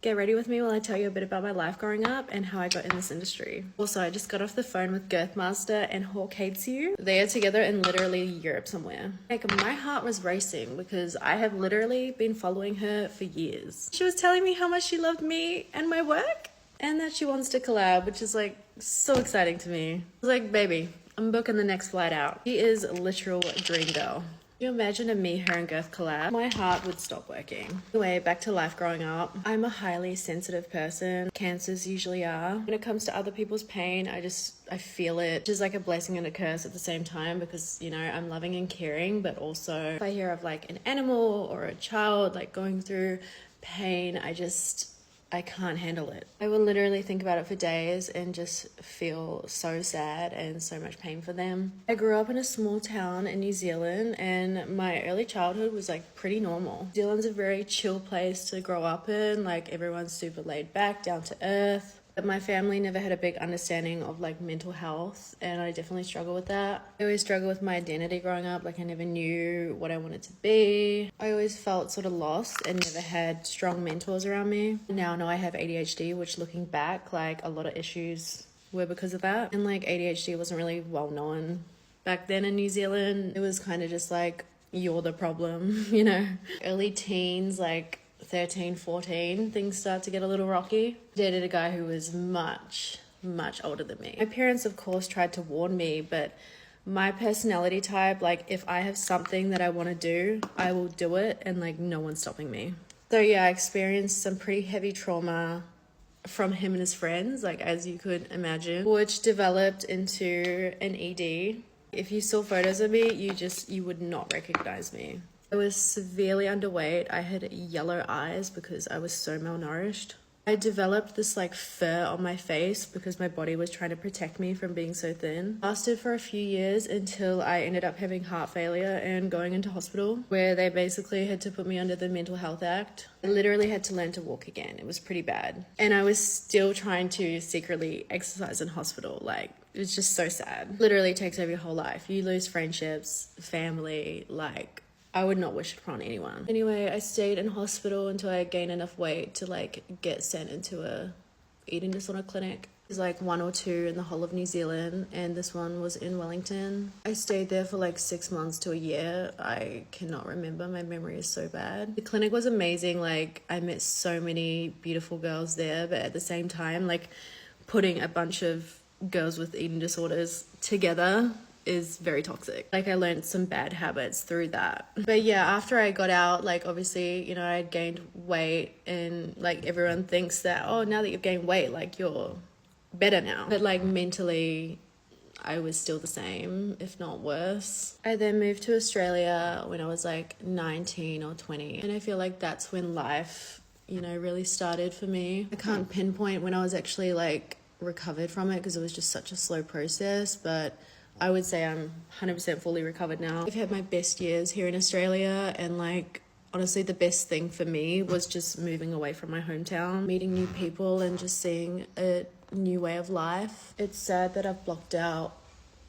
Get ready with me while I tell you a bit about my life growing up and how I got in this industry. Also, I just got off the phone with Girthmaster and Hawk Hates You. They are together in literally Europe somewhere. Like, my heart was racing because I have literally been following her for years. She was telling me how much she loved me and my work and that she wants to collab, which is like so exciting to me. I was like, baby, I'm booking the next flight out. She is a literal dream girl. Can you imagine a me, her, and Girth collab? My heart would stop working. Anyway, back to life growing up. I'm a highly sensitive person. Cancers usually are. When it comes to other people's pain, I feel it. Which is like a blessing and a curse at the same time because, you know, I'm loving and caring, but also if I hear of like an animal or a child like going through pain, I can't handle it. I will literally think about it for days and just feel so sad and so much pain for them. I grew up in a small town in New Zealand and my early childhood was like pretty normal. New Zealand's a very chill place to grow up in. Like everyone's super laid back, down to earth. But my family never had a big understanding of like mental health and I definitely struggle with that. I always struggled with my identity growing up. Like I never knew what I wanted to be. I always felt sort of lost and never had strong mentors around me. Now I know I have ADHD, which looking back, like a lot of issues were because of that. And like ADHD wasn't really well known back then in New Zealand. It was kind of just like, you're the problem, you know? Early teens, like 13, 14, things start to get a little rocky. Dated a guy who was much older than me. My parents, of course, tried to warn me, but my personality type, like if I have something that I want to do, I will do it and like no one's stopping me. So yeah, I experienced some pretty heavy trauma from him and his friends, like as you could imagine, which developed into an ED. If you saw photos of me, you would not recognize me. I was severely underweight. I had yellow eyes because I was so malnourished. I developed this like fur on my face because my body was trying to protect me from being so thin. Lasted for a few years until I ended up having heart failure and going into hospital where they basically had to put me under the Mental Health Act. I literally had to learn to walk again. It was pretty bad. And I was still trying to secretly exercise in hospital. Like, it was just so sad. Literally takes over your whole life. You lose friendships, family, like I would not wish it upon anyone. Anyway, I stayed in hospital until I gained enough weight to like get sent into a eating disorder clinic. There's like 1 or 2 in the whole of New Zealand and this one was in Wellington. I stayed there for like 6 months to a year. I cannot remember. My memory is so bad. The clinic was amazing. Like I met so many beautiful girls there, but at the same time, like putting a bunch of girls with eating disorders together is very toxic. Like I learned some bad habits through that. But yeah, after I got out, like obviously, you know, I had gained weight and like everyone thinks that, oh, now that you've gained weight, like you're better now. But like mentally, I was still the same, if not worse. I then moved to Australia when I was like 19 or 20. And I feel like that's when life, you know, really started for me. I can't pinpoint when I was actually like recovered from it because it was just such a slow process, but I would say I'm 100% fully recovered now. I've had my best years here in Australia and like honestly the best thing for me was just moving away from my hometown, meeting new people and just seeing a new way of life. It's sad that I've blocked out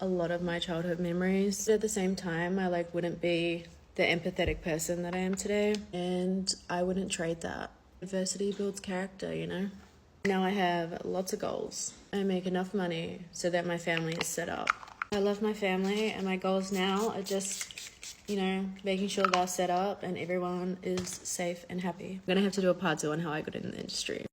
a lot of my childhood memories. But at the same time, I like wouldn't be the empathetic person that I am today and I wouldn't trade that. Adversity builds character, you know? Now I have lots of goals. I make enough money so that my family is set up. I love my family and my goals now are just, you know, making sure they're set up and everyone is safe and happy. I'm gonna have to do a part 2 on how I got in the industry.